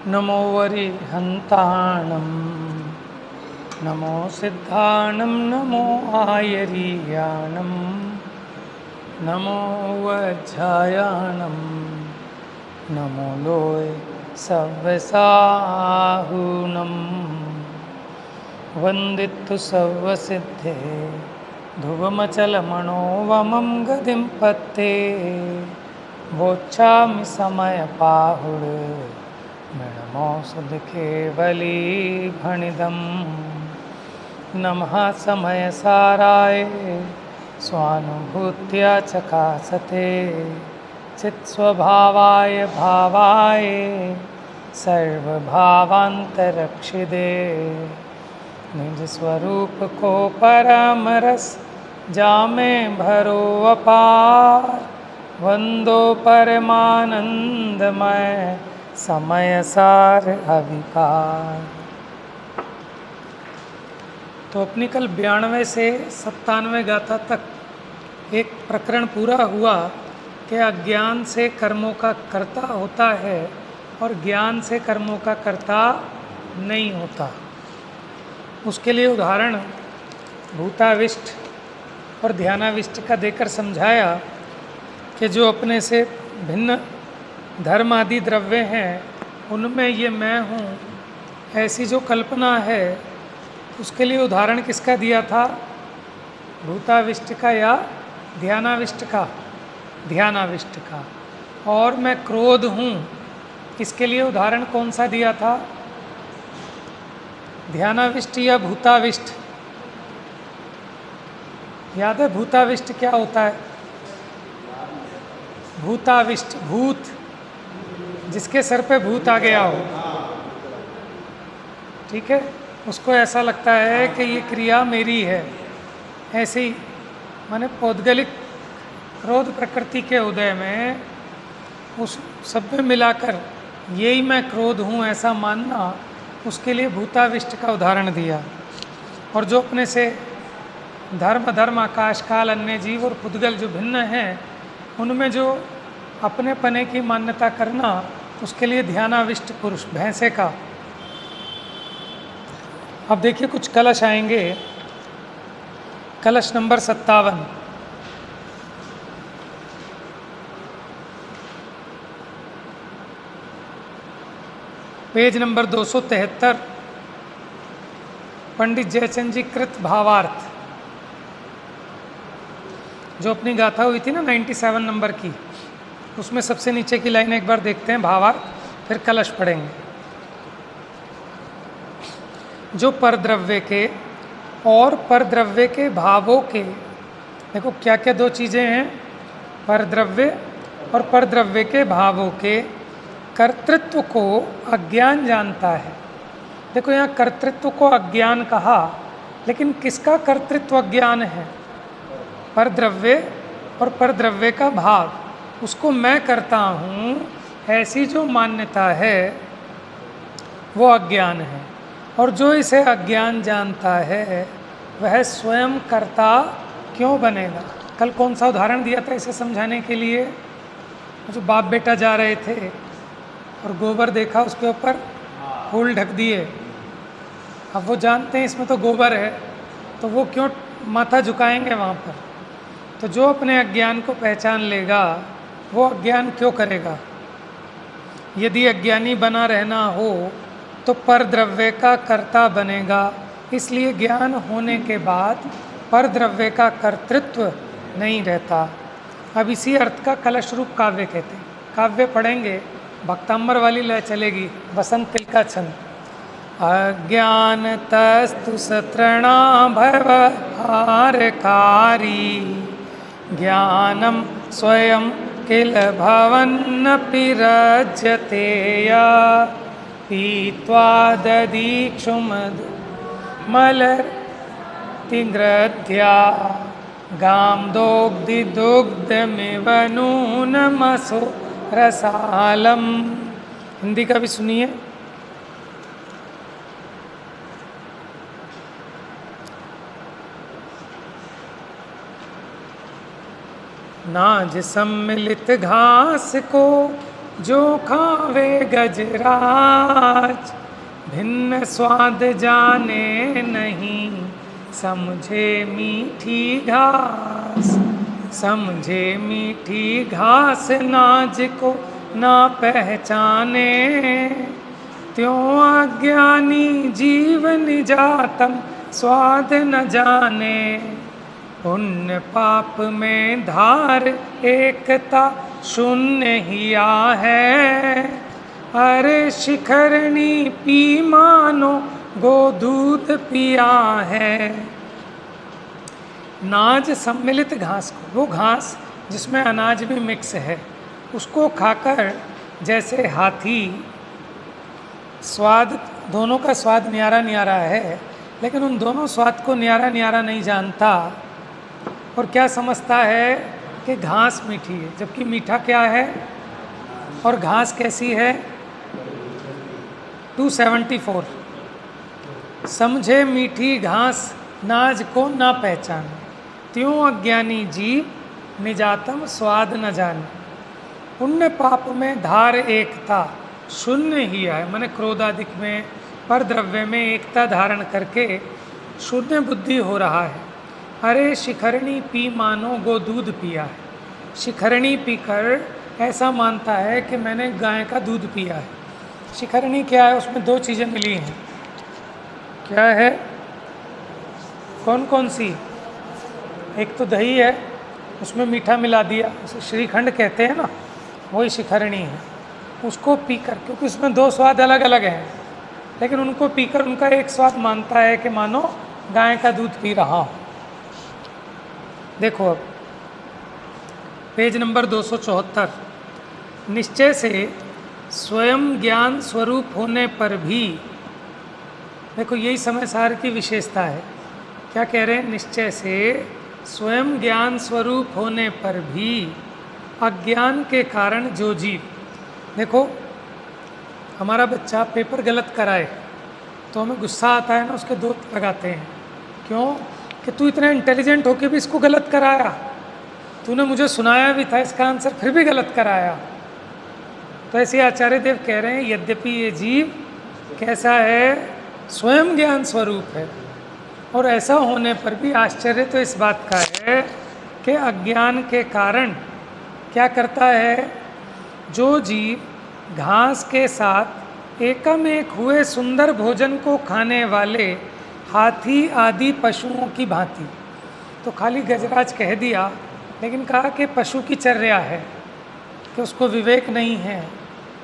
नमो वरिहन्ताणं नमो सिद्धाणं नमो आयरीयाणं नमो वज्रायाणं नमो लोय सव्यसाहूनं वन्दितु सर्वसिद्धे ध्रुवमचलमनोवमं गतिं पत्ते वोच्छामि समयपाहुः मृणमोषधकेवलीभणिदं नमः समयसाराय स्वानुभूत्या चकासते चित्स्वभावाय भावाय सर्वभावान्तरक्षिदे निज स्वरूप को परम रस जामे भरो अपार वंदो परमानंदमय समय सार अविकार। तो अपनी कल 92 से 97 गाथा तक एक प्रकरण पूरा हुआ कि अज्ञान से कर्मों का कर्ता होता है और ज्ञान से कर्मों का कर्ता नहीं होता। उसके लिए उदाहरण भूताविष्ट और ध्यानाविष्ट का देकर समझाया कि जो अपने से भिन्न धर्म आदि द्रव्य हैं उनमें ये मैं हूँ ऐसी जो कल्पना है उसके लिए उदाहरण किसका दिया था, भूताविष्ट का या ध्यानाविष्ट का? ध्यानाविष्ट का। और मैं क्रोध हूँ इसके लिए उदाहरण कौन सा दिया था, ध्यानाविष्ट या भूताविष्ट? याद है भूताविष्ट क्या होता है? भूताविष्ट, भूत जिसके सर पे भूत आ गया हो, ठीक है, उसको ऐसा लगता है कि ये क्रिया मेरी है। ऐसे ही माने पौद्गलिक क्रोध प्रकृति के उदय में उस सब में मिलाकर यही मैं क्रोध हूँ ऐसा मानना, उसके लिए भूताविष्ट का उदाहरण दिया। और जो अपने से धर्म धर्म आकाश काल अन्य जीव और पुद्गल जो भिन्न हैं उनमें जो अपने पने की मान्यता करना, उसके लिए ध्यानाविष्ट पुरुष भैंसे का। अब देखिए कुछ कलश आएंगे। कलश नंबर 57, पेज नंबर 273, पंडित जयचंद जी कृत भावार्थ। जो अपनी गाथा हुई थी ना 97 नंबर की, उसमें सबसे नीचे की लाइन एक बार देखते हैं भावार्थ, फिर कलश पढ़ेंगे। जो परद्रव्य के और परद्रव्य के भावों के, देखो क्या क्या दो चीज़ें हैं, परद्रव्य और परद्रव्य के भावों के कर्तृत्व को अज्ञान जानता है। देखो यहाँ कर्तृत्व को अज्ञान कहा, लेकिन किसका कर्तृत्व अज्ञान है? परद्रव्य और परद्रव्य का भाव, उसको मैं करता हूँ ऐसी जो मान्यता है वो अज्ञान है। और जो इसे अज्ञान जानता है वह स्वयं कर्ता क्यों बनेगा? कल कौन सा उदाहरण दिया था इसे समझाने के लिए? जो बाप बेटा जा रहे थे और गोबर देखा, उसके ऊपर फूल ढक दिए। अब वो जानते हैं इसमें तो गोबर है, तो वो क्यों माथा झुकाएंगे वहाँ पर? तो जो अपने अज्ञान को पहचान लेगा वो अज्ञान क्यों करेगा? यदि अज्ञानी बना रहना हो तो परद्रव्य का कर्ता बनेगा। इसलिए ज्ञान होने के बाद परद्रव्य का कर्तृत्व नहीं रहता। अब इसी अर्थ का कलश रूप काव्य कहते हैं। काव्य पढ़ेंगे, भक्तांबर वाली लय चलेगी, वसंत तिल का छंद। अज्ञानतस्तु सतृणाभवहारकारी ज्ञानम स्वयं किल भवन्नपि रज्यते या पीत्वा दधीक्षुमलतिग्रध्या गां दोग्धिदुग्धमिव नूनमसो रसालम। हिंदी का भी सुनिए। नाज सम्मिलित घास को जो खावे गजराज, भिन्न स्वाद जाने नहीं, समझे मीठी घास। समझे मीठी घास नाज को ना पहचाने, त्यों अज्ञानी जीवन जातम स्वाद न जाने। पुण्य पाप में धार एकता शून्य हिया है, अरे शिखरणी पी मानो गो दूध पिया है। नाज सम्मिलित घास को, वो घास जिसमें अनाज भी मिक्स है, उसको खाकर जैसे हाथी, स्वाद दोनों का स्वाद न्यारा न्यारा है, लेकिन उन दोनों स्वाद को न्यारा न्यारा नहीं जानता और क्या समझता है कि घास मीठी है, जबकि मीठा क्या है और घास कैसी है। 274 समझे मीठी घास नाज को ना पहचाने, त्यों अज्ञानी जीव निजातम स्वाद न जाने। पुण्य पाप में धार एकता शून्य ही है, मैंने क्रोधादिक में पर द्रव्य में एकता धारण करके शून्य बुद्धि हो रहा है। अरे शिखरणी पी मानो गो दूध पिया है, शिखरणी पीकर ऐसा मानता है कि मैंने गाय का दूध पिया है। शिखरणी क्या है, उसमें दो चीज़ें मिली हैं, क्या है, कौन कौन सी। एक तो दही है, उसमें मीठा मिला दिया, उसे श्रीखंड कहते हैं ना, वही शिखरणी है। उसको पीकर, क्योंकि उसमें दो स्वाद अलग अलग हैं, लेकिन उनको पीकर उनका एक स्वाद मानता है कि मानो गाय का दूध पी रहा हूँ। देखो अब पेज नंबर 274, निश्चय से स्वयं ज्ञान स्वरूप होने पर भी, देखो यही समय सार की विशेषता है। क्या कह रहे हैं, निश्चय से स्वयं ज्ञान स्वरूप होने पर भी अज्ञान के कारण जो जीव, देखो हमारा बच्चा पेपर गलत कराए तो हमें गुस्सा आता है ना, उसके दो लगाते हैं, क्यों कि तू इतना इंटेलिजेंट होके भी इसको गलत कराया, तूने मुझे सुनाया भी था इसका आंसर फिर भी गलत कराया। तो ऐसे आचार्य देव कह रहे हैं यद्यपि ये जीव कैसा है, स्वयं ज्ञान स्वरूप है, और ऐसा होने पर भी आश्चर्य तो इस बात का है कि अज्ञान के कारण क्या करता है, जो जीव घास के साथ एकम एक हुए सुंदर भोजन को खाने वाले हाथी आदि पशुओं की भांति, तो खाली गजराज कह दिया, लेकिन कहा कि पशु की चर्या है, कि उसको विवेक नहीं है,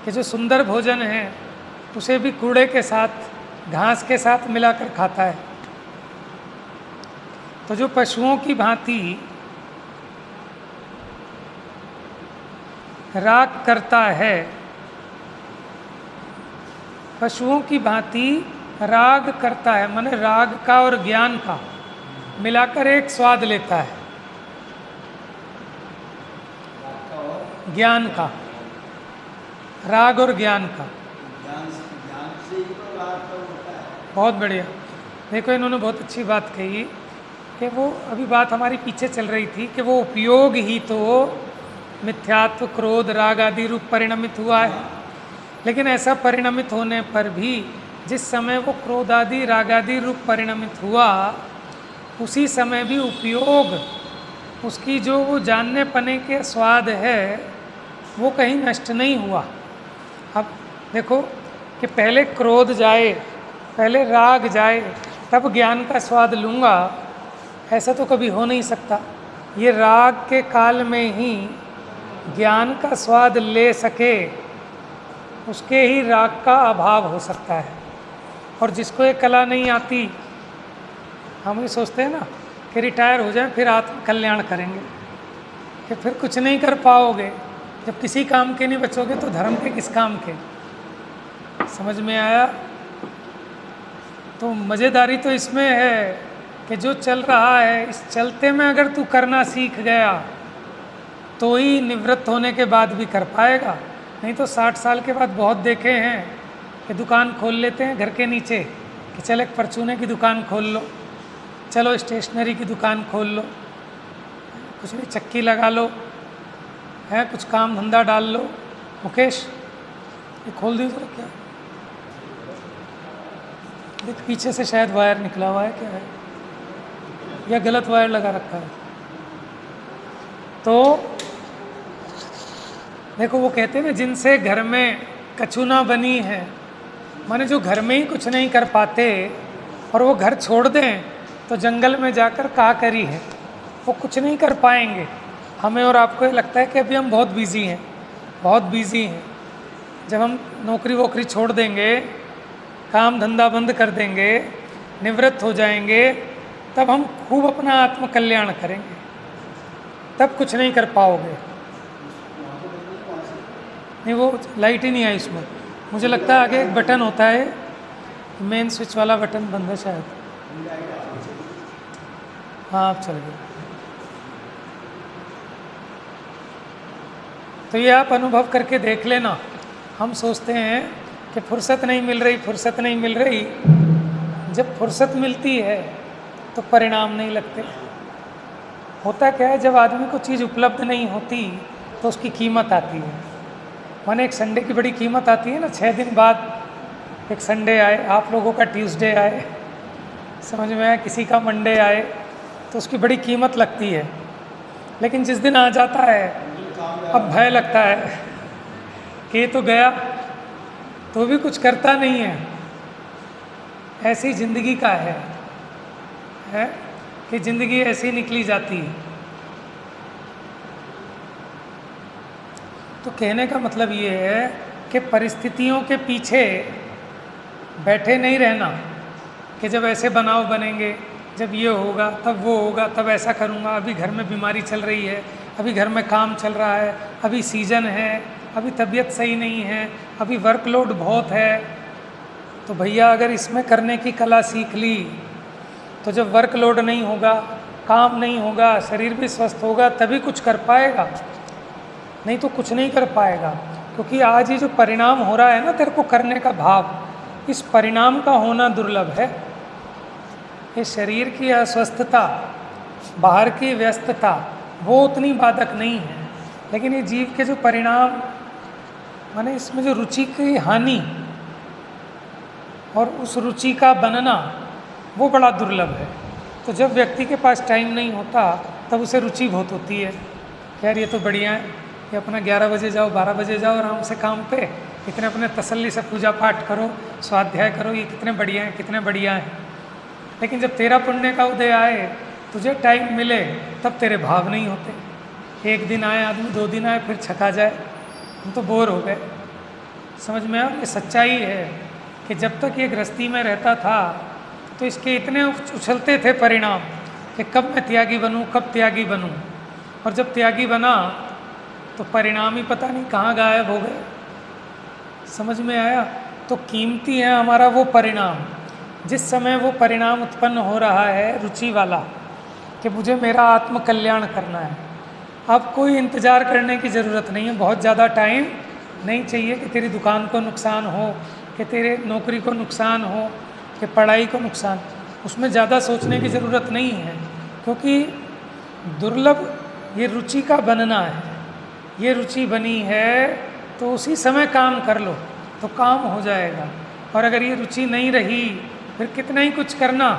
कि जो सुंदर भोजन है उसे भी कूड़े के साथ घास के साथ मिलाकर खाता है। तो जो पशुओं की भांति राग करता है, पशुओं की भांति राग करता है, माने राग का और ज्ञान का मिलाकर एक स्वाद लेता है, ज्ञान का, राग और ज्ञान का। बहुत बढ़िया। देखो इन्होंने बहुत अच्छी बात कही कि वो अभी बात हमारी पीछे चल रही थी कि वो उपयोग ही तो मिथ्यात्व क्रोध राग आदि रूप परिणमित हुआ है, लेकिन ऐसा परिणमित होने पर भी जिस समय वो क्रोध आदि राग आदि रूप परिणमित हुआ, उसी समय भी उपयोग, उसकी जो वो जानने पने के स्वाद है वो कहीं नष्ट नहीं हुआ। अब देखो कि पहले क्रोध जाए, पहले राग जाए, तब ज्ञान का स्वाद लूँगा, ऐसा तो कभी हो नहीं सकता। ये राग के काल में ही ज्ञान का स्वाद ले सके, उसके ही राग का अभाव हो सकता है। और जिसको ये कला नहीं आती, हम ये सोचते हैं ना कि रिटायर हो जाए फिर आत्म कल्याण करेंगे, कि फिर कुछ नहीं कर पाओगे, जब किसी काम के नहीं बचोगे तो धर्म के किस काम के। समझ में आया? तो मज़ेदारी तो इसमें है कि जो चल रहा है, इस चलते में अगर तू करना सीख गया तो ही निवृत्त होने के बाद भी कर पाएगा, नहीं तो 60 साल के बाद बहुत देखे हैं कि दुकान खोल लेते हैं घर के नीचे, कि चल एक परचूने की दुकान खोल लो, चलो स्टेशनरी की दुकान खोल लो, कुछ भी चक्की लगा लो, है कुछ काम धंधा डाल लो, मुकेश ये खोल दी जरा, क्या देख पीछे से शायद वायर निकला हुआ है, क्या है या गलत वायर लगा रखा है। तो देखो वो कहते हैं ना, जिनसे घर में कछुना बनी है, माने जो घर में ही कुछ नहीं कर पाते और वो घर छोड़ दें तो जंगल में जाकर क्या करी है, वो कुछ नहीं कर पाएंगे। हमें और आपको ये लगता है कि अभी हम बहुत बिज़ी हैं, बहुत बिज़ी हैं। जब हम नौकरी वोकरी छोड़ देंगे, काम धंधा बंद कर देंगे, निवृत्त हो जाएंगे, तब हम खूब अपना आत्मकल्याण करेंगे, तब कुछ नहीं कर पाओगे। नहीं वो लाइट ही नहीं आई उसमें, मुझे लगता है आगे एक बटन होता है, मेन स्विच वाला बटन बंद है शायद। हाँ आप चल गए। तो ये आप अनुभव करके देख लेना। हम सोचते हैं कि फुर्सत नहीं मिल रही, फुर्सत नहीं मिल रही। जब फुर्सत मिलती है तो परिणाम नहीं लगते। होता क्या है, जब आदमी को चीज़ उपलब्ध नहीं होती तो उसकी कीमत आती है। माने एक संडे की बड़ी कीमत आती है ना, 6 दिन बाद एक संडे आए, आप लोगों का ट्यूसडे आए, समझ में आया, किसी का मंडे आए, तो उसकी बड़ी कीमत लगती है। लेकिन जिस दिन आ जाता है अब भय लगता है कि ये तो गया, तो भी कुछ करता नहीं है। ऐसी ज़िंदगी का है कि ज़िंदगी ऐसी निकली जाती है। तो कहने का मतलब ये है कि परिस्थितियों के पीछे बैठे नहीं रहना कि जब ऐसे बनाव बनेंगे, जब ये होगा तब वो होगा, तब ऐसा करूँगा। अभी घर में बीमारी चल रही है, अभी घर में काम चल रहा है, अभी सीज़न है, अभी तबीयत सही नहीं है, अभी वर्कलोड बहुत है। तो भैया अगर इसमें करने की कला सीख ली तो जब वर्कलोड नहीं होगा, काम नहीं होगा, शरीर भी स्वस्थ होगा, तभी कुछ कर पाएगा, नहीं तो कुछ नहीं कर पाएगा। क्योंकि आज ये जो परिणाम हो रहा है ना तेरे को करने का भाव, इस परिणाम का होना दुर्लभ है। ये शरीर की अस्वस्थता, बाहर की व्यस्तता, वो उतनी बाधक नहीं है, लेकिन ये जीव के जो परिणाम, माने इसमें जो रुचि की हानि और उस रुचि का बनना, वो बड़ा दुर्लभ है। तो जब व्यक्ति के पास टाइम नहीं होता तब उसे रुचि बहुत होती है, यार ये तो बढ़िया है, ये अपना 11 बजे जाओ, 12 बजे जाओ आराम से काम पे, इतने अपने तसल्ली से पूजा पाठ करो, स्वाध्याय करो, ये कितने बढ़िया हैं, कितने बढ़िया हैं। लेकिन जब तेरा पुण्य का उदय आए, तुझे टाइम मिले, तब तेरे भाव नहीं होते। एक दिन आए आदमी, 2 दिन आए, फिर छका जाए, हम तो बोर हो गए। समझ में आया? ये सच्चाई है कि जब तक ये गृहस्थी में रहता था तो इसके इतने उछलते थे परिणाम कि कब मैं त्यागी बनूं, कब त्यागी बनूं। और जब त्यागी बना तो परिणाम ही पता नहीं कहाँ गायब हो गए। समझ में आया? तो कीमती है हमारा वो परिणाम, जिस समय वो परिणाम उत्पन्न हो रहा है रुचि वाला कि मुझे मेरा आत्मकल्याण करना है। अब कोई इंतज़ार करने की ज़रूरत नहीं है, बहुत ज़्यादा टाइम नहीं चाहिए कि तेरी दुकान को नुकसान हो, कि तेरे नौकरी को नुकसान हो, कि पढ़ाई को नुकसान। उसमें ज़्यादा सोचने की ज़रूरत नहीं है, क्योंकि दुर्लभ ये रुचि का बनना है। ये रुचि बनी है तो उसी समय काम कर लो तो काम हो जाएगा। और अगर ये रुचि नहीं रही, फिर कितना ही कुछ करना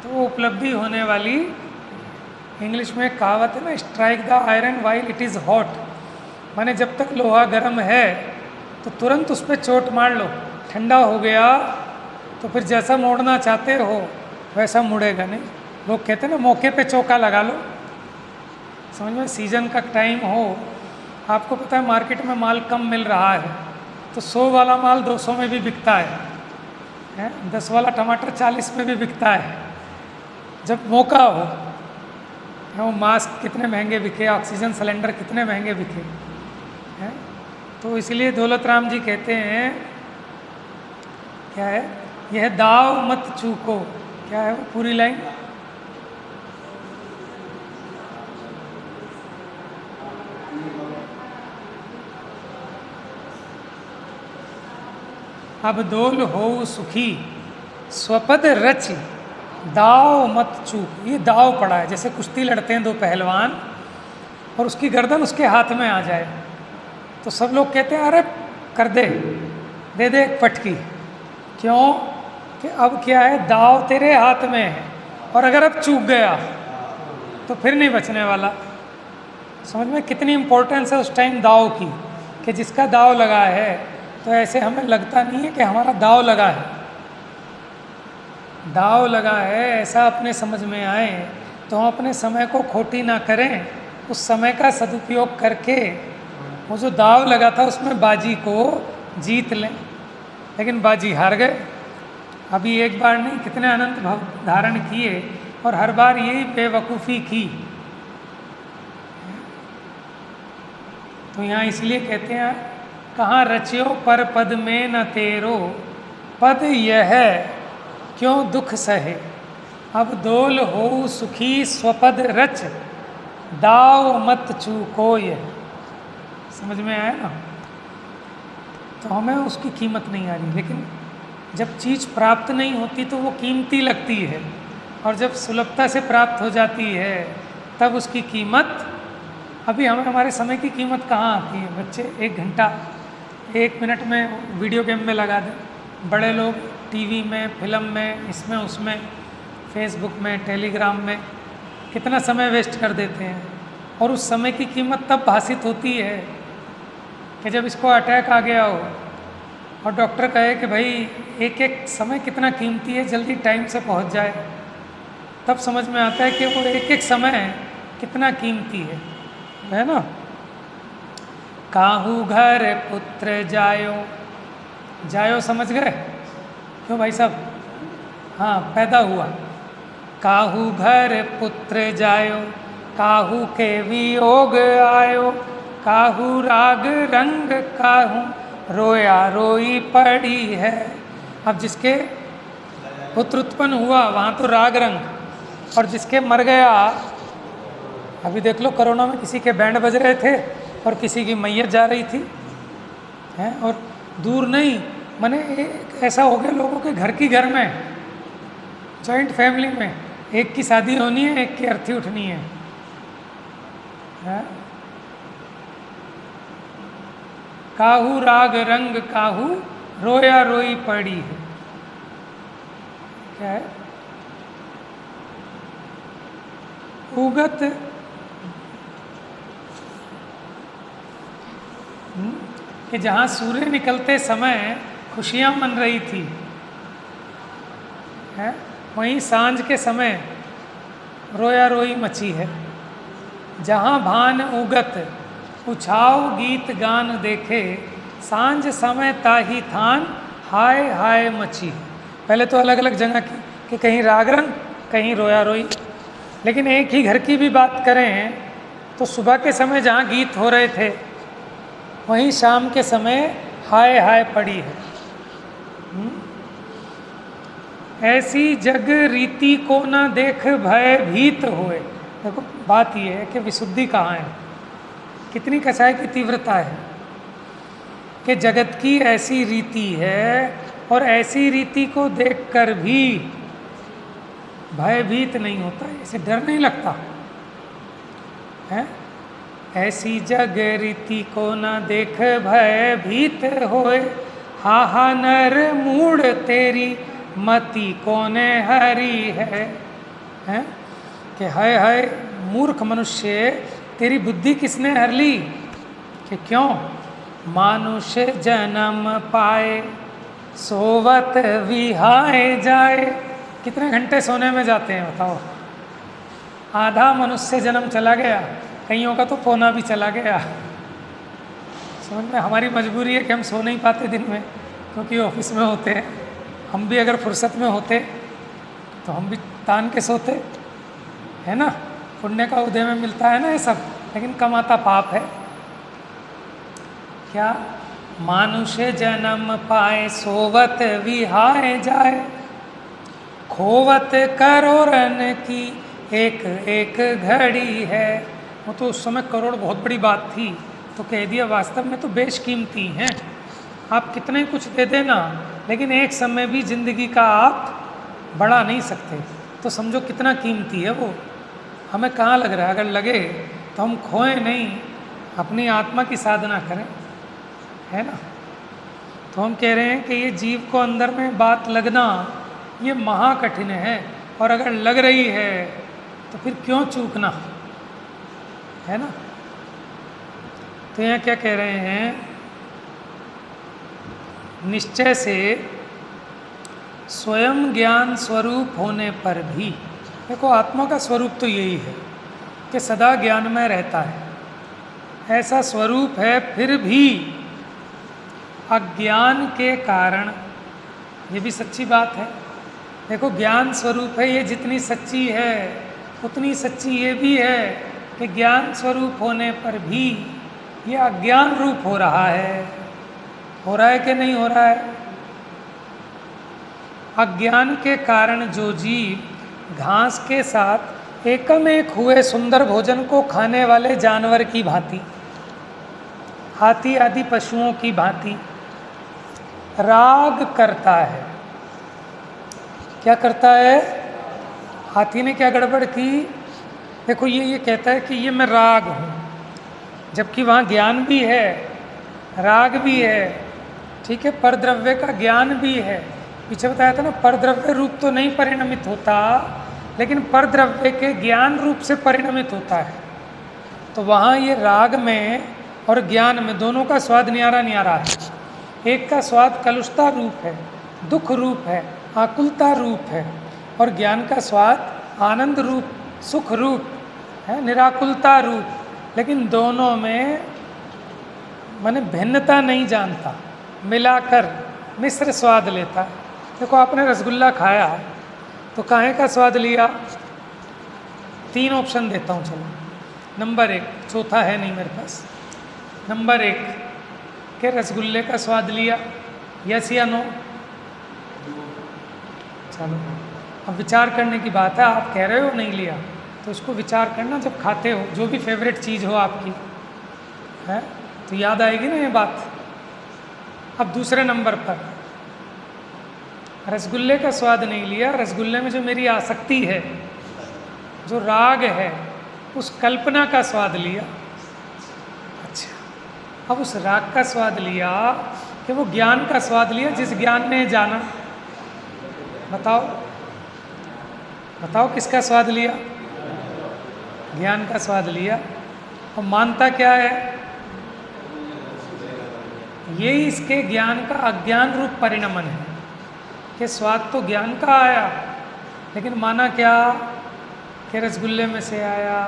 तो वो उपलब्धि होने वाली। इंग्लिश में कहावत है ना, strike the iron while it is hot. माने जब तक लोहा गर्म है तो तुरंत उस पर चोट मार लो, ठंडा हो गया तो फिर जैसा मोड़ना चाहते हो वैसा मुड़ेगा नहीं। लोग कहते हैं ना, मौके पे चौका लगा लो। समझ में? सीजन का टाइम हो, आपको पता है मार्केट में माल कम मिल रहा है तो 100 वाला माल 200 में भी बिकता है, 10 वाला टमाटर 40 में भी बिकता है। जब मौका हो, वो मास्क कितने महंगे बिके, ऑक्सीजन सिलेंडर कितने महंगे बिके हैं। तो इसलिए दौलत राम जी कहते हैं, क्या है, यह दाव मत चूको। क्या है वो पूरी लाइन? अब दोल हो सुखी स्वपद रच दाव मत चूक। ये दाव पड़ा है, जैसे कुश्ती लड़ते हैं दो पहलवान और उसकी गर्दन उसके हाथ में आ जाए तो सब लोग कहते हैं अरे कर दे, दे दे एक पटकी। क्यों? कि अब क्या है, दाव तेरे हाथ में है, और अगर अब चूक गया तो फिर नहीं बचने वाला। समझ में कितनी इम्पोर्टेंस है उस टाइम दाव की, कि जिसका दाव लगा है, तो ऐसे हमें लगता नहीं है कि हमारा दाव लगा है। दाव लगा है ऐसा अपने समझ में आए तो हम अपने समय को खोटी ना करें, उस समय का सदुपयोग करके वो जो दाव लगा था उसमें बाजी को जीत लें। लेकिन बाजी हार गए। अभी एक बार नहीं, कितने अनंत भाव धारण किए और हर बार यही बेवकूफ़ी की। तो यहाँ इसलिए कहते हैं, कहाँ रचियो पर पद में न तेरो, पद यह क्यों दुख सहे, अब दोल हो सुखी स्वपद रच, दाव मत चूको यह। समझ में आया ना? तो हमें उसकी कीमत नहीं आ रही, लेकिन जब चीज़ प्राप्त नहीं होती तो वो कीमती लगती है, और जब सुलभता से प्राप्त हो जाती है तब उसकी कीमत, अभी हमें हमारे समय की कीमत कहाँ आती है। बच्चे 1 घंटा 1 मिनट में वीडियो गेम में लगा दें, बड़े लोग टीवी में, फिल्म में, इसमें उसमें, फेसबुक में, टेलीग्राम में कितना समय वेस्ट कर देते हैं। और उस समय की कीमत तब भाषित होती है कि जब इसको अटैक आ गया हो और डॉक्टर कहे कि भाई एक एक समय कितना कीमती है, जल्दी टाइम से पहुंच जाए, तब समझ में आता है कि वो एक एक समय कितना कीमती है ना। काहू घर पुत्र जायो, जायो समझ गए? क्यों भाई साहब? हाँ, पैदा हुआ। काहू घर पुत्र जायो, काहू के वियोग आयो, काहू राग रंग काहू रोया रोई पड़ी है। अब जिसके पुत्र उत्पन्न हुआ वहाँ तो राग रंग, और जिसके मर गया, अभी देख लो कोरोना में किसी के बैंड बज रहे थे और किसी की मैयत जा रही थी, हैं? और दूर नहीं, माने ऐसा हो गया लोगों के घर की घर में, जॉइंट फैमिली में एक की शादी होनी है, एक की अर्थी उठनी है, हैं? काहू राग रंग काहू रोया रोई पड़ी है। क्या है? उगत कि जहाँ सूर्य निकलते समय खुशियाँ मन रही थी, है, वहीं सांझ के समय रोया रोई मची है। जहाँ भान उगत उछाव गीत गान देखे, सांझ समय ताही थान हाय हाय मची। पहले तो अलग अलग जगह की, कि कहीं राग रंग कहीं रोया रोई, लेकिन एक ही घर की भी बात करें तो सुबह के समय जहाँ गीत हो रहे थे वहीं शाम के समय हाय हाय पड़ी है। ऐसी जग रीति को न देख भय भीत होए। देखो बात यह है कि विशुद्धि कहाँ है, कितनी कसाई की तीव्रता है कि जगत की ऐसी रीति है और ऐसी रीति को देखकर भी भयभीत नहीं होता, इसे डर नहीं लगता है। ऐसी जग रीति को न देख भयभीत होए, हा हा नर मूड तेरी मति कोने हरी है, कि हाय हाय मूर्ख मनुष्य, तेरी बुद्धि किसने हर ली? कि क्यों? मानुष जन्म पाए सोवत विहाए जाए। कितने घंटे सोने में जाते हैं बताओ? आधा मनुष्य जन्म चला गया, कईयों का तो पौना भी चला गया। समझ में? हमारी मजबूरी है कि हम सो नहीं पाते दिन में, क्योंकि ऑफिस में होते हैं। हम भी अगर फुर्सत में होते तो हम भी तान के सोते, है ना? पुण्य का उदय में मिलता है ना ये सब, लेकिन कमाता पाप है। क्या? मानुष जन्म पाए सोवत विहाए जाए, खोवत करोड़न की एक एक घड़ी है। वो तो उस समय करोड़ बहुत बड़ी बात थी, तो कह दिया वास्तव में तो बेशकीमती हैं। आप कितने कुछ दे देना, लेकिन एक समय भी जिंदगी का आप बढ़ा नहीं सकते, तो समझो कितना कीमती है वो। हमें कहाँ लग रहा है? अगर लगे तो हम खोएं नहीं, अपनी आत्मा की साधना करें। है ना। तो हम कह रहे हैं कि ये जीव को अंदर में बात लगना ये महा कठिन है, और अगर लग रही है तो फिर क्यों चूकना, है ना। तो यहाँ क्या कह रहे हैं, निश्चय से स्वयं ज्ञान स्वरूप होने पर भी, देखो आत्मा का स्वरूप तो यही है कि सदा ज्ञान में रहता है, ऐसा स्वरूप है, फिर भी अज्ञान के कारण, ये भी सच्ची बात है। देखो ज्ञान स्वरूप है, ये जितनी सच्ची है उतनी सच्ची ये भी है कि ज्ञान स्वरूप होने पर भी ये अज्ञान रूप हो रहा है कि नहीं हो रहा है। अज्ञान के कारण जो जीव घास के साथ एकम एक हुए सुंदर भोजन को खाने वाले जानवर की भांति, हाथी आदि पशुओं की भांति राग करता है। क्या करता है? हाथी ने क्या गड़बड़ की? देखो ये कहता है कि ये मैं राग हूँ, जबकि वहाँ ज्ञान भी है, राग भी है, ठीक है, परद्रव्य का ज्ञान भी है। पीछे बताया था ना, परद्रव्य रूप तो नहीं परिणमित होता, लेकिन परद्रव्य के ज्ञान रूप से परिणमित होता है। तो वहाँ ये राग में और ज्ञान में दोनों का स्वाद न्यारा न्यारा है। एक का स्वाद कलुषता रूप है, दुख रूप है, आकुलता रूप है, और ज्ञान का स्वाद आनंद रूप, सुख रूप है, निराकुलता रूप। लेकिन दोनों में माने भिन्नता नहीं जानता, मिलाकर मिश्र स्वाद लेता है। देखो आपने रसगुल्ला खाया तो काहे का स्वाद लिया? 3 ऑप्शन देता हूँ, चलो। नंबर 1, चौथा है नहीं मेरे पास। नंबर 1 के रसगुल्ले का स्वाद लिया, यस या नो? चलो अब विचार करने की बात है। आप कह रहे हो नहीं लिया, तो उसको विचार करना जब खाते हो, जो भी फेवरेट चीज़ हो आपकी, है तो याद आएगी ना ये बात। अब दूसरे नंबर पर रसगुल्ले का स्वाद नहीं लिया, रसगुल्ले में जो मेरी आसक्ति है, जो राग है, उस कल्पना का स्वाद लिया। अच्छा, अब उस राग का स्वाद लिया कि वो ज्ञान का स्वाद लिया जिस ज्ञान ने जाना। बताओ बताओ किसका स्वाद लिया? ज्ञान का स्वाद लिया। और मानता क्या है? ये इसके ज्ञान का अज्ञान रूप परिणमन है कि स्वाद तो ज्ञान का आया, लेकिन माना क्या कि रसगुल्ले में से आया।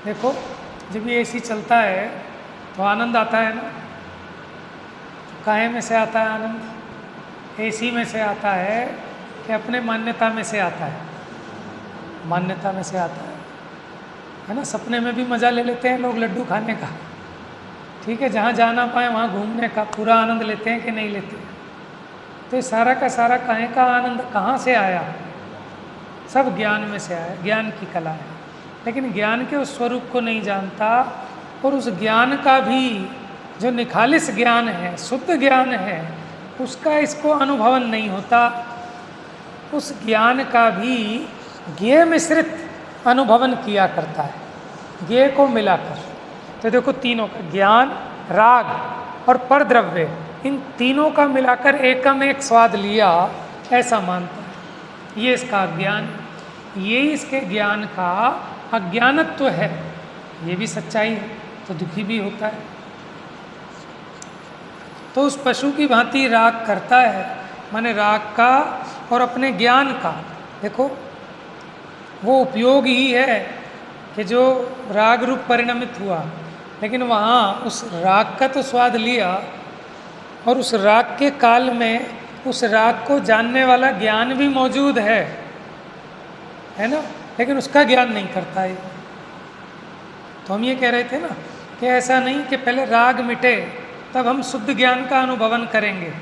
देखो जब ये एसी चलता है तो आनंद आता है ना। काहे में से आता है आनंद? एसी में से आता है कि अपने मान्यता में से आता है? मान्यता में से आता है ना। सपने में भी मज़ा ले लेते हैं लोग लड्डू खाने का, ठीक है, जहाँ जाना पाए वहाँ घूमने का पूरा आनंद लेते हैं कि नहीं लेते? तो ये सारा का सारा काहे का आनंद कहाँ से आया? सब ज्ञान में से आया, ज्ञान की कला है। लेकिन ज्ञान के उस स्वरूप को नहीं जानता, और उस ज्ञान का भी जो निखालिस ज्ञान है, शुद्ध ज्ञान है, उसका इसको अनुभवन नहीं होता। उस ज्ञान का भी ज्ञेय मिश्रित अनुभवन किया करता है, ज्ञेय को मिलाकर। तो देखो तीनों का, ज्ञान, राग और परद्रव्य, इन तीनों का मिलाकर एकम एक स्वाद लिया, ऐसा मानता है। ये इसका अज्ञान, ये इसके ज्ञान का अज्ञानत्व है। ये भी सच्चाई है, तो दुखी भी होता है। तो उस पशु की भांति राग करता है, माने राग का और अपने ज्ञान का। देखो वो उपयोग ही है कि जो राग रूप परिणमित हुआ, लेकिन वहाँ उस राग का तो स्वाद लिया, और उस राग के काल में उस राग को जानने वाला ज्ञान भी मौजूद है ना, लेकिन उसका ज्ञान नहीं करता है। तो हम ये कह रहे थे ना कि ऐसा नहीं कि पहले राग मिटे तब हम शुद्ध ज्ञान का अनुभवन करेंगे।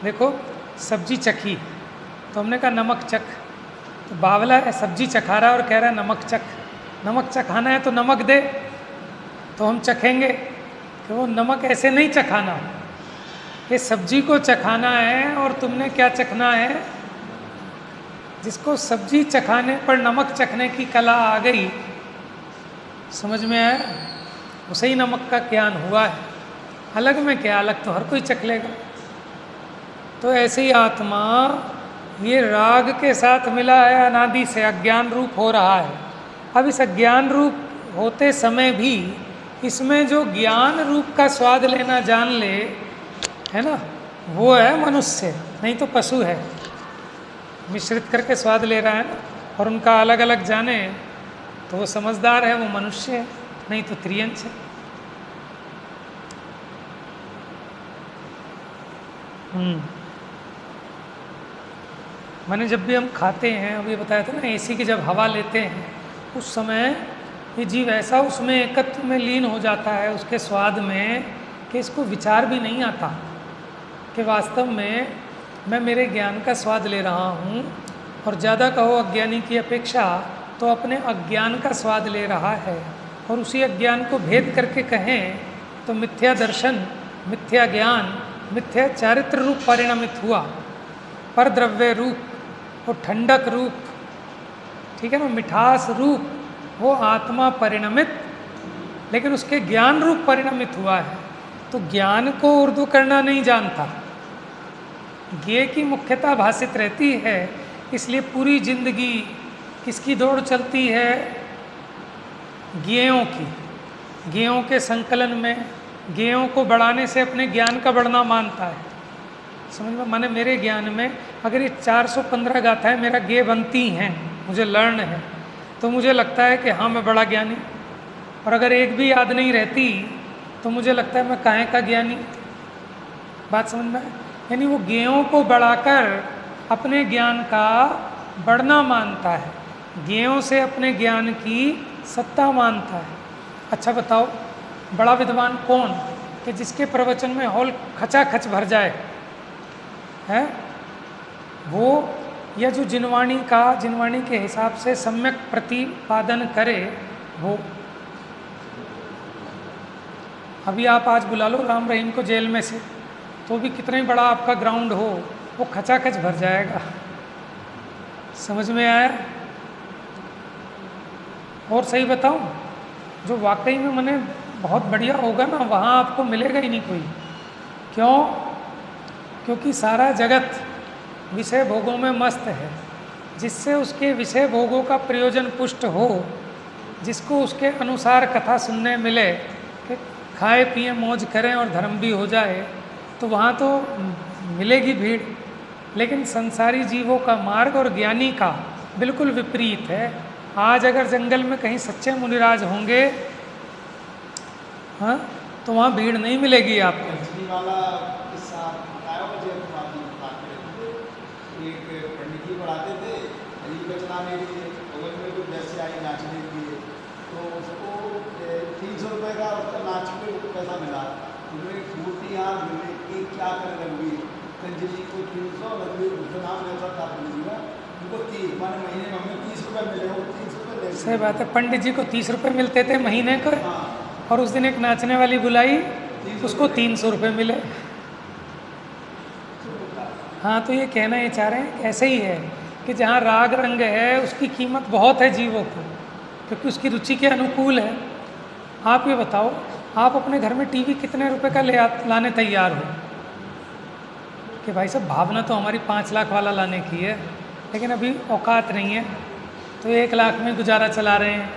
देखो सब्जी चखी तो हमने कहा नमक चख, तो बावला है, सब्जी चखा रहा है और कह रहा है नमक चख। नमक चखाना है तो नमक दे, तो हम चखेंगे। कि वो नमक ऐसे नहीं चखाना, ये सब्जी को चखाना है। और तुमने क्या चखना है? जिसको सब्जी चखाने पर नमक चखने की कला आ गई, समझ में आया? उसे ही नमक का ज्ञान हुआ है, अलग में क्या, अलग तो हर कोई चख लेगा। तो ऐसे ही आत्मा ये राग के साथ मिला है, अनादि से अज्ञान रूप हो रहा है। अब इस अज्ञान रूप होते समय भी इसमें जो ज्ञान रूप का स्वाद लेना जान ले, है ना, वो है मनुष्य, नहीं तो पशु है। मिश्रित करके स्वाद ले रहा है ना, और उनका अलग अलग जाने तो वो समझदार है, वो मनुष्य है, नहीं तो त्रियंश है। मैंने जब भी हम खाते हैं, अभी बताया था ना, एसी की जब हवा लेते हैं उस समय ये जीव ऐसा उसमें एकत्व में लीन हो जाता है उसके स्वाद में कि इसको विचार भी नहीं आता कि वास्तव में मैं मेरे ज्ञान का स्वाद ले रहा हूँ, और ज़्यादा कहो अज्ञानी की अपेक्षा तो अपने अज्ञान का स्वाद ले रहा है। और उसी अज्ञान को भेद करके कहें तो मिथ्या दर्शन, मिथ्या ज्ञान, मिथ्या चारित्र रूप परिणमित हुआ, पर द्रव्य रूप, वो ठंडक रूप, ठीक है ना, मिठास रूप, वो आत्मा परिणमित, लेकिन उसके ज्ञान रूप परिणमित हुआ है। तो ज्ञान को उर्दू करना नहीं जानता, ज्ञ की मुख्यता भाषित रहती है, इसलिए पूरी जिंदगी किसकी दौड़ चलती है, ज्ञों की, ज्ञों के संकलन में, ज्ञों को बढ़ाने से अपने ज्ञान का बढ़ना मानता है। समझ में, माने मेरे ज्ञान में अगर ये 415 गाथाएं मेरा ज्ञ बनती हैं, मुझे लर्न है, तो मुझे लगता है कि हाँ मैं बड़ा ज्ञानी, और अगर एक भी याद नहीं रहती तो मुझे लगता है मैं काहे का ज्ञानी। बात समझ में? यानी वो ज्ञों को बढ़ाकर अपने ज्ञान का बढ़ना मानता है, ज्ञों से अपने ज्ञान की सत्ता मानता है। अच्छा बताओ, बड़ा विद्वान कौन कि जिसके प्रवचन में हॉल खचाखच भर जाए, है वो, या जो जिनवाणी के हिसाब से सम्यक प्रतिपादन करे वो। अभी आप आज बुला लो राम रहीम को जेल में से, तो भी कितना ही बड़ा आपका ग्राउंड हो, वो खचाखच भर जाएगा। समझ में आया? और सही बताऊं, जो वाकई में मने बहुत बढ़िया होगा ना, वहाँ आपको मिलेगा ही नहीं कोई। क्यों? क्योंकि सारा जगत विषय भोगों में मस्त है। जिससे उसके विषय भोगों का प्रयोजन पुष्ट हो, जिसको उसके अनुसार कथा सुनने मिले कि खाए पिए मौज करें और धर्म भी हो जाए, तो वहाँ तो मिलेगी भीड़। लेकिन संसारी जीवों का मार्ग और ज्ञानी का बिल्कुल विपरीत है। आज अगर जंगल में कहीं सच्चे मुनिराज होंगे, हाँ, तो वहाँ भीड़ नहीं मिलेगी आपको। एक पंडित जी पढ़ाते थे अजीब बचनाने के लिए, बगल में कोई जैसे आई नाचने के लिए, तो उसको 300 रुपये का उसका नाचने को पैसा मिला। उन्होंने मूर्ति यहाँ मिलने की क्या कर लगी, कंजी जी को 300 लगी, उसका नाम ऐसा था पंडित, उनको 30 माने महीने में हमें 30 रुपये मिले, वो 30 रुपये। सही बात है, पंडित जी को 30 रुपये मिलते थे महीने को। हाँ। और उस दिन एक नाचने वाली बुलाई, उसको 300 रुपये मिले। हाँ, तो ये कहना ये चाह रहे हैं, ऐसे ही है कि जहाँ राग रंग है उसकी कीमत बहुत है जीवों को, क्योंकि उसकी रुचि के अनुकूल है। आप ये बताओ, आप अपने घर में टीवी कितने रुपए का लाने तैयार हो? कि भाई साहब भावना तो हमारी 5 लाख वाला लाने की है, लेकिन अभी औकात नहीं है, तो 1 लाख में गुजारा चला रहे हैं।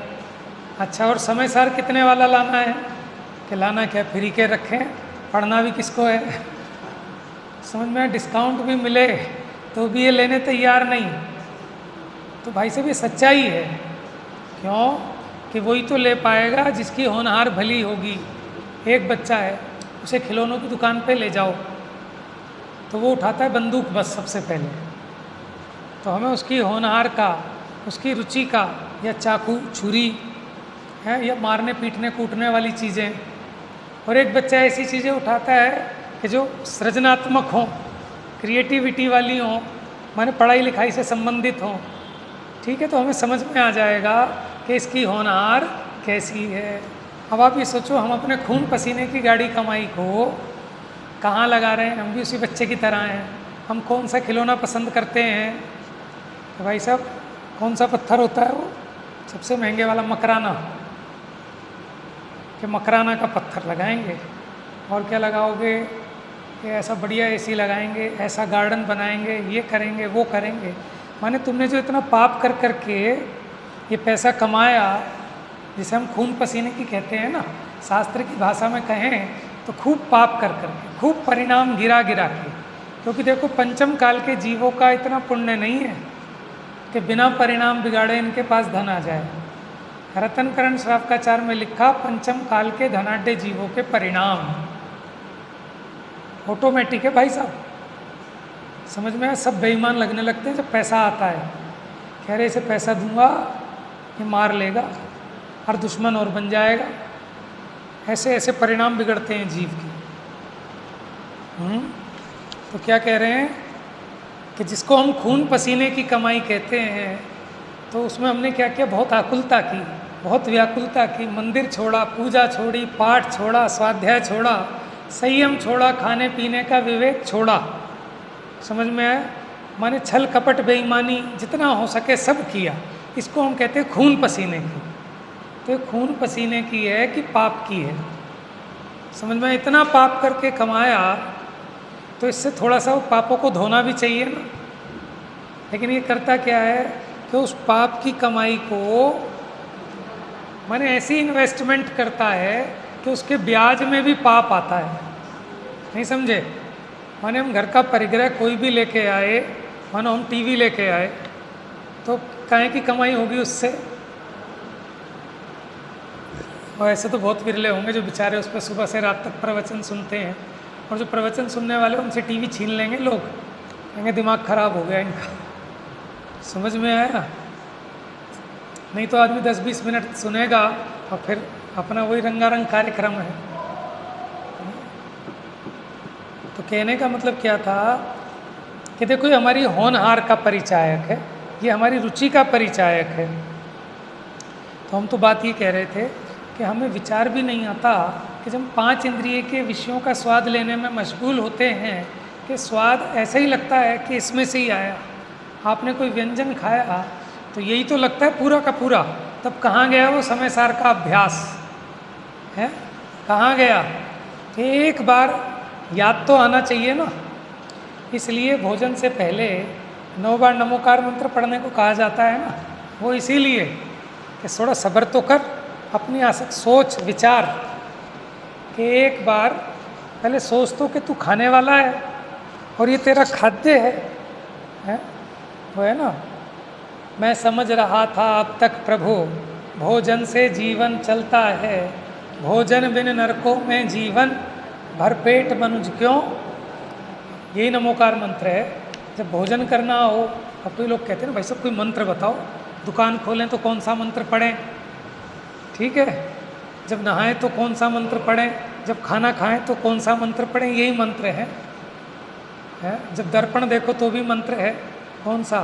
अच्छा, और समय सार कितने वाला लाना है? कि लाना क्या, फ्री के रखें, पढ़ना भी किसको है? समझ में? डिस्काउंट भी मिले तो भी ये लेने तैयार नहीं। तो भाई साहब ये सच्चाई है। क्यों? कि वही तो ले पाएगा जिसकी होनहार भली होगी। एक बच्चा है, उसे खिलौनों की दुकान पे ले जाओ तो वो उठाता है बंदूक बस सबसे पहले। तो हमें उसकी होनहार का, उसकी रुचि का, या चाकू छुरी है, या मारने पीटने कूटने वाली चीज़ें। और एक बच्चा ऐसी चीज़ें उठाता है कि जो सृजनात्मक हों, क्रिएटिविटी वाली हों, माने पढ़ाई लिखाई से संबंधित हों। ठीक है, तो हमें समझ में आ जाएगा कि इसकी होनहार कैसी है। अब आप ये सोचो, हम अपने खून पसीने की गाड़ी कमाई को कहाँ लगा रहे हैं? हम भी उसी बच्चे की तरह हैं। हम कौन सा खिलौना पसंद करते हैं? तो भाई साहब, कौन सा पत्थर होता है वो सबसे महंगे वाला? मकराना। कि मकराना का पत्थर लगाएंगे, और क्या लगाओगे कि ऐसा बढ़िया एसी लगाएंगे, ऐसा गार्डन बनाएंगे, ये करेंगे वो करेंगे। माने तुमने जो इतना पाप कर कर के ये पैसा कमाया, जिसे हम खून पसीने की कहते हैं ना, शास्त्र की भाषा में कहें तो खूब पाप कर कर के, खूब परिणाम गिरा गिरा के। क्योंकि देखो पंचम काल के जीवों का इतना पुण्य नहीं है कि बिना परिणाम बिगाड़े इनके पास धन आ जाए। रतनकरण श्रावकाचार में लिखा, पंचम काल के धनाढ़ जीवों के परिणाम ऑटोमेटिक है भाई साहब। समझ में आया? सब बेईमान लगने लगते हैं जब पैसा आता है, कह रहे इसे पैसा दूंगा ये मार लेगा और दुश्मन और बन जाएगा। ऐसे ऐसे परिणाम बिगड़ते हैं जीव के। तो क्या कह रहे हैं कि जिसको हम खून पसीने की कमाई कहते हैं, तो उसमें हमने क्या किया, बहुत आकुलता की, बहुत व्याकुलता की, मंदिर छोड़ा, पूजा छोड़ी, पाठ छोड़ा, स्वाध्याय छोड़ा, संयम छोड़ा, खाने पीने का विवेक छोड़ा। समझ में आया? माने छल कपट बेईमानी जितना हो सके सब किया। इसको हम कहते हैं खून पसीने की। तो खून पसीने की है कि पाप की है? समझ में? इतना पाप करके कमाया तो इससे थोड़ा सा वो पापों को धोना भी चाहिए ना। लेकिन ये करता क्या है कि उस पाप की कमाई को माने ऐसी इन्वेस्टमेंट करता है कि उसके ब्याज में भी पाप आता है। नहीं समझे? माने हम घर का परिग्रह कोई भी लेके आए, मानो हम टीवी लेके आए, तो काहे की कमाई होगी उससे? और ऐसे तो बहुत विरले होंगे जो बेचारे उस पर सुबह से रात तक प्रवचन सुनते हैं, और जो प्रवचन सुनने वाले उनसे टीवी छीन लेंगे लोग, कहेंगे दिमाग खराब हो गया इनका। समझ में आया? नहीं तो आदमी 10-20 मिनट सुनेगा और फिर अपना वही रंगारंग कार्यक्रम है। तो कहने का मतलब क्या था कि देखो ये हमारी होनहार का परिचायक है, ये हमारी रुचि का परिचायक है। तो हम तो बात ये कह रहे थे कि हमें विचार भी नहीं आता कि जब 5 इंद्रिय के विषयों का स्वाद लेने में मशगूल होते हैं कि स्वाद ऐसा ही लगता है कि इसमें से ही आया। आपने कोई व्यंजन खाया तो यही तो लगता है पूरा का पूरा, तब कहाँ गया वो समय सार का अभ्यास है? कहाँ गया? एक बार याद तो आना चाहिए ना। इसलिए भोजन से पहले 9 बार नमोकार मंत्र पढ़ने को कहा जाता है ना, वो इसीलिए कि थोड़ा सब्र तो कर, अपनी आसक्त सोच विचार कि एक बार पहले सोच तो कि तू खाने वाला है और ये तेरा खाद्य है? वो है ना, मैं समझ रहा था अब तक प्रभु भोजन से जीवन चलता है, भोजन बिन नरकों में जीवन भरपेट मनुज क्यों। यही नमोकार मंत्र है। जब भोजन करना हो, अब तो लोग कहते हैं ना भाई सब कोई मंत्र बताओ, दुकान खोलें तो कौन सा मंत्र पढ़ें, ठीक है, जब नहाएं तो कौन सा मंत्र पढ़ें, जब खाना खाएं तो कौन सा मंत्र पढ़ें, यही मंत्र है? जब दर्पण देखो तो भी मंत्र है, कौन सा,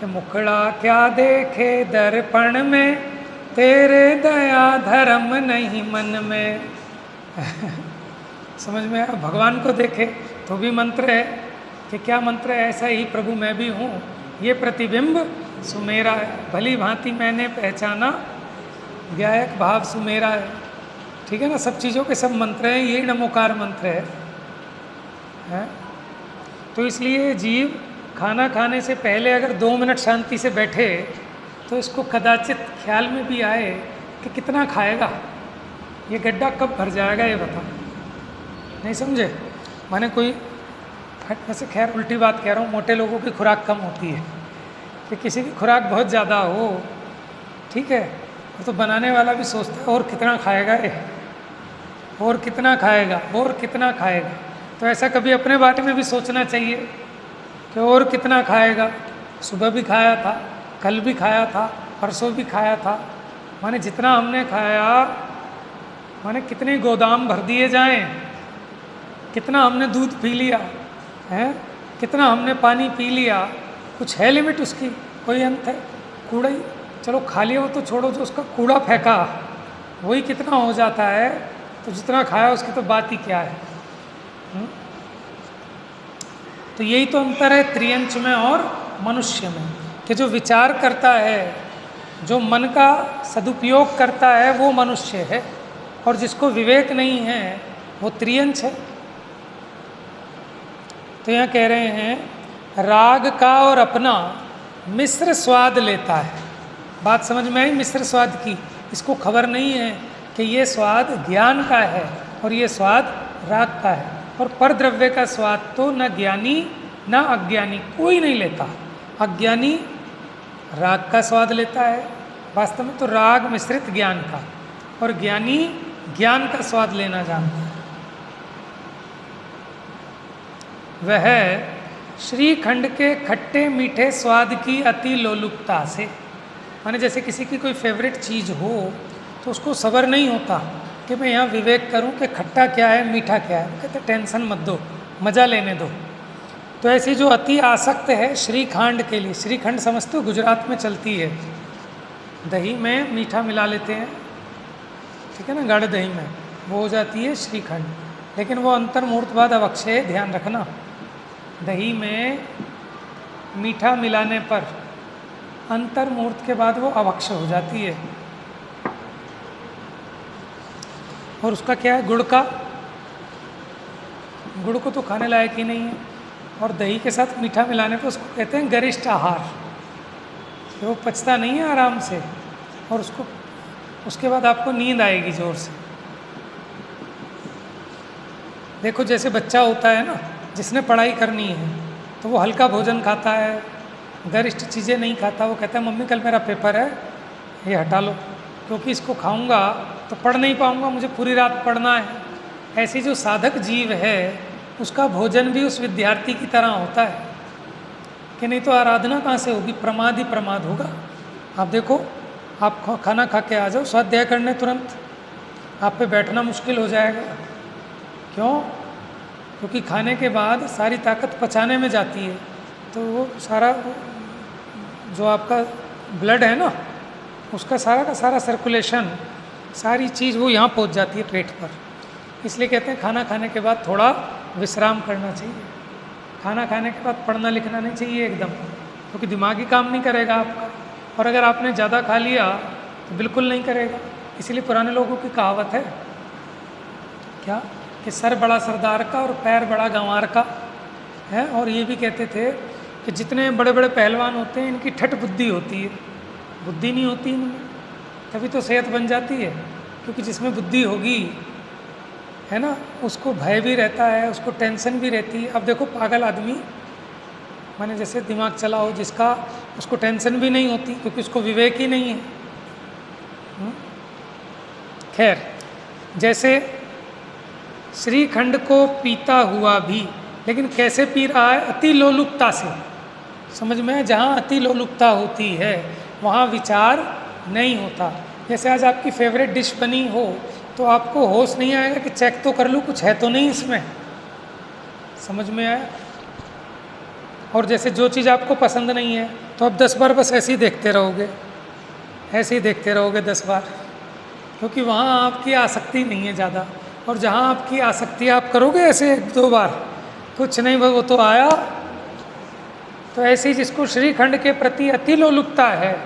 कि मुखड़ा क्या देखे दर्पण में, तेरे दया धर्म नहीं मन में। समझ में आया? भगवान को देखे तो भी मंत्र है कि क्या मंत्र है? ऐसा ही प्रभु मैं भी हूँ, ये प्रतिबिंब सुमेरा है, भली भांति मैंने पहचाना, व्यायक भाव सुमेरा है। ठीक है ना? सब चीज़ों के सब मंत्र हैं, यही नमोकार मंत्र है? तो इसलिए जीव खाना खाने से पहले अगर 2 मिनट शांति से बैठे तो इसको कदाचित ख्याल में भी आए कि कितना खाएगा, ये गड्ढा कब भर जाएगा ये बता। नहीं समझे? माने कोई वैसे खैर उल्टी बात कह रहा हूँ, मोटे लोगों की खुराक कम होती है, कि किसी की खुराक बहुत ज़्यादा हो, ठीक है, तो बनाने वाला भी सोचता है और कितना खाएगा ये, और कितना खाएगा, और कितना खाएगा। तो ऐसा कभी अपने बारे में भी सोचना चाहिए कि और कितना खाएगा। सुबह भी खाया था, कल भी खाया था, परसों भी खाया था, माने जितना हमने खाया, माने कितने गोदाम भर दिए जाएं, कितना हमने दूध पी लिया है, कितना हमने पानी पी लिया, कुछ है लिमिट उसकी? कोई अंत है? कूड़ा ही चलो खा लिया हो तो छोड़ो, जो उसका कूड़ा फेंका वही कितना हो जाता है, तो जितना खाया उसकी तो बात ही क्या है। तो यही तो अंतर है त्रियंच में और मनुष्य में, कि जो विचार करता है, जो मन का सदुपयोग करता है वो मनुष्य है, और जिसको विवेक नहीं है वो त्रियंच है। तो यहाँ कह रहे हैं राग का और अपना मिश्र स्वाद लेता है। बात समझ में आई मिश्र स्वाद की? इसको खबर नहीं है कि ये स्वाद ज्ञान का है और ये स्वाद राग का है। और पर द्रव्य का स्वाद तो न ज्ञानी न अज्ञानी कोई नहीं लेता। अज्ञानी राग का स्वाद लेता है वास्तव में तो राग मिश्रित ज्ञान का, और ज्ञानी ज्ञान का स्वाद लेना जानता है। वह श्रीखंड के खट्टे मीठे स्वाद की अति लोलुपता से, माने जैसे किसी की कोई फेवरेट चीज़ हो तो उसको सब्र नहीं होता कि मैं यहाँ विवेक करूँ कि खट्टा क्या है मीठा क्या है। कहते टेंशन मत दो, मज़ा लेने दो। तो ऐसी जो अति आसक्त है श्रीखंड के लिए, श्रीखंड समझते हो गुजरात में चलती है, दही में मीठा मिला लेते हैं, ठीक है ना, गाढ़े दही में, वो हो जाती है श्रीखंड। लेकिन वो अंतर्मुहूर्तवाद अवक्षय, ध्यान रखना, दही में मीठा मिलाने पर अंतर्मुहूर्त के बाद वो अवक्षय हो जाती है। और उसका क्या है, गुड़ का, गुड़ को तो खाने लायक ही नहीं है, और दही के साथ मीठा मिलाने पर उसको कहते हैं गरिष्ठ आहार। वो पचता नहीं है आराम से, और उसके बाद आपको नींद आएगी ज़ोर से। देखो जैसे बच्चा होता है ना, जिसने पढ़ाई करनी है तो वो हल्का भोजन खाता है, गरिष्ठ चीज़ें नहीं खाता। वो कहता है मम्मी कल मेरा पेपर है, ये हटा लो, क्योंकि इसको खाऊंगा तो पढ़ नहीं पाऊंगा, मुझे पूरी रात पढ़ना है। ऐसी जो साधक जीव है उसका भोजन भी उस विद्यार्थी की तरह होता है कि नहीं तो आराधना कहाँ से होगी, प्रमाद ही प्रमाद होगा। आप देखो, आप खाना खा के आ जाओ, स्वाध्याय करने तुरंत, आप पे बैठना मुश्किल हो जाएगा। क्यों? क्योंकि खाने के बाद सारी ताकत पचाने में जाती है, तो वो सारा जो आपका ब्लड है ना, उसका सारा का सारा सर्कुलेशन, सारी चीज़ वो यहाँ पहुँच जाती है पेट पर। इसलिए कहते हैं खाना खाने के बाद थोड़ा विश्राम करना चाहिए। खाना खाने के बाद पढ़ना लिखना नहीं चाहिए एकदम, क्योंकि दिमाग ही काम नहीं करेगा आपका। और अगर आपने ज़्यादा खा लिया तो बिल्कुल नहीं करेगा। इसीलिए पुराने लोगों की कहावत है क्या, कि सर बड़ा सरदार का और पैर बड़ा गंवार का है। और ये भी कहते थे कि जितने बड़े बड़े पहलवान होते हैं इनकी ठट बुद्धि होती है, बुद्धि नहीं होती इनमें, तभी तो सेहत बन जाती है। क्योंकि जिसमें बुद्धि होगी है ना, उसको भय भी रहता है, उसको टेंशन भी रहती है। अब देखो पागल आदमी, माने जैसे दिमाग चला हो जिसका, उसको टेंशन भी नहीं होती क्योंकि उसको विवेक ही नहीं है। खैर, जैसे श्रीखंड को पीता हुआ भी, लेकिन कैसे पी रहा है, अति लोलुपता से। समझ में, जहाँ अति लोलुपता होती है वहाँ विचार नहीं होता। जैसे आज आपकी फेवरेट डिश बनी हो तो आपको होश नहीं आएगा कि चेक तो कर लूँ कुछ है तो नहीं इसमें। समझ में आया? और जैसे जो चीज़ आपको पसंद नहीं है तो आप 10 बार बस ऐसे ही देखते रहोगे, ऐसे ही देखते रहोगे 10 बार, क्योंकि वहाँ आपकी आसक्ति नहीं है ज़्यादा। और जहाँ आपकी आसक्ति आप करोगे ऐसे 1-2 बार, कुछ नहीं वो तो आया। तो ऐसे ही जिसको श्रीखंड के प्रति अति लोलुपता है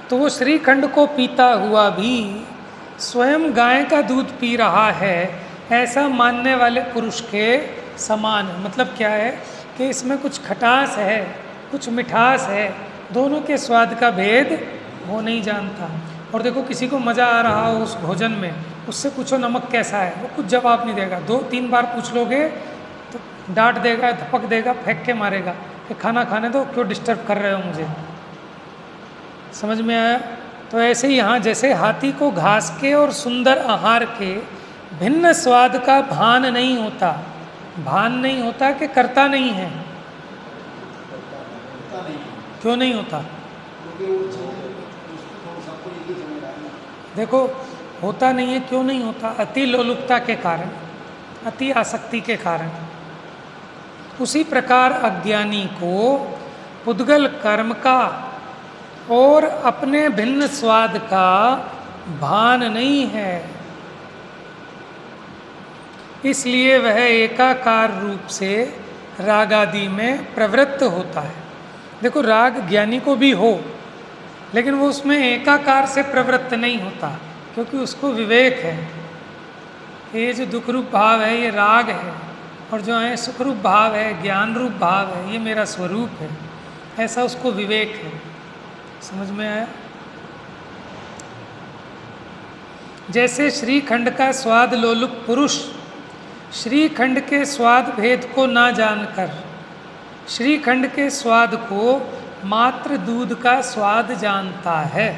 तो वो श्रीखंड को पीता हुआ भी स्वयं गाय का दूध पी रहा है, ऐसा मानने वाले पुरुष के समान है। मतलब क्या है कि इसमें कुछ खटास है, कुछ मिठास है, दोनों के स्वाद का भेद वो नहीं जानता। और देखो किसी को मज़ा आ रहा हो उस भोजन में, उससे पूछो नमक कैसा है, वो कुछ जवाब नहीं देगा। 2-3 बार पूछ लोगे तो डांट देगा, धपक देगा, फेंक के मारेगा कि खाना खाने दो, क्यों डिस्टर्ब कर रहे हो मुझे। समझ में आया? तो ऐसे ही यहाँ जैसे हाथी को घास के और सुंदर आहार के भिन्न स्वाद का भान नहीं होता, भान नहीं होता कि करता नहीं है। क्यों नहीं होता? देखो होता नहीं है, क्यों नहीं होता? अति लोलुपता के कारण, अति आसक्ति के कारण। उसी प्रकार अज्ञानी को पुद्गल कर्म का और अपने भिन्न स्वाद का भान नहीं है, इसलिए वह एकाकार रूप से राग आदि में प्रवृत्त होता है। देखो राग ज्ञानी को भी हो, लेकिन वो उसमें एकाकार से प्रवृत्त नहीं होता, क्योंकि उसको विवेक है। ये जो दुख रूप भाव है ये राग है, और जो है सुख रूप भाव है, ज्ञान रूप भाव है, ये मेरा स्वरूप है, ऐसा उसको विवेक है। समझ में आया? जैसे श्रीखंड का स्वाद लोलुप पुरुष श्रीखंड के स्वाद भेद को ना जानकर श्रीखंड के स्वाद को मात्र दूध का स्वाद जानता है,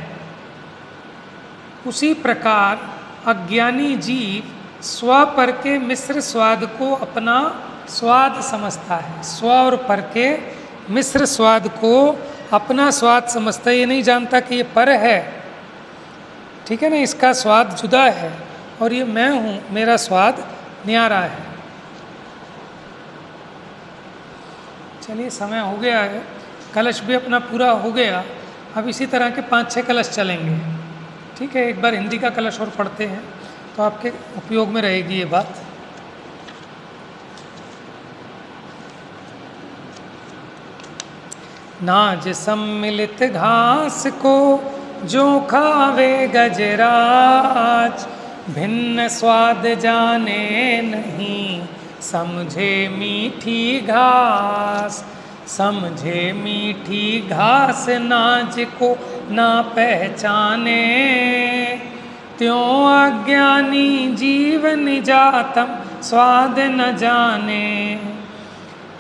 उसी प्रकार अज्ञानी जीव स्व पर के मिश्र स्वाद को अपना स्वाद समझता है। स्व और पर के मिश्र स्वाद को अपना स्वाद समझता है। ये नहीं जानता कि ये पर है, ठीक है ना, इसका स्वाद जुदा है और ये मैं हूँ, मेरा स्वाद न्यारा है। चलिए समय हो गया है, कलश भी अपना पूरा हो गया। अब इसी तरह के 5-6 कलश चलेंगे, ठीक है। एक बार हिंदी का कलश और पढ़ते हैं तो आपके उपयोग में रहेगी ये बात। नाज सम्मिलित घास को जो खावे गजराज, भिन्न स्वाद जाने नहीं समझे मीठी घास। समझे मीठी घास नाज को ना पहचाने, त्यों अज्ञानी जीवन जातम स्वाद न जाने।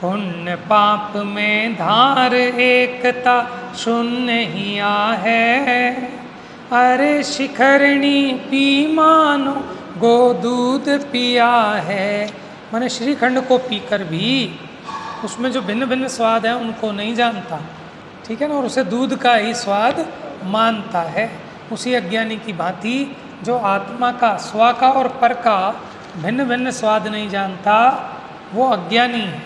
पुण्य पाप में धार एकता शून्य हिया है, अरे शिखरणी पी मानो गो दूध पिया है। मैंने श्रीखंड को पीकर भी उसमें जो भिन्न भिन्न स्वाद हैं उनको नहीं जानता, ठीक है ना, और उसे दूध का ही स्वाद मानता है। उसी अज्ञानी की भांति जो आत्मा का, स्व का और पर का भिन्न भिन्न स्वाद नहीं जानता, वो अज्ञानी है।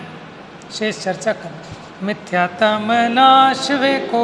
शेष चर्चा कर। मिथ्यातम नाश वे को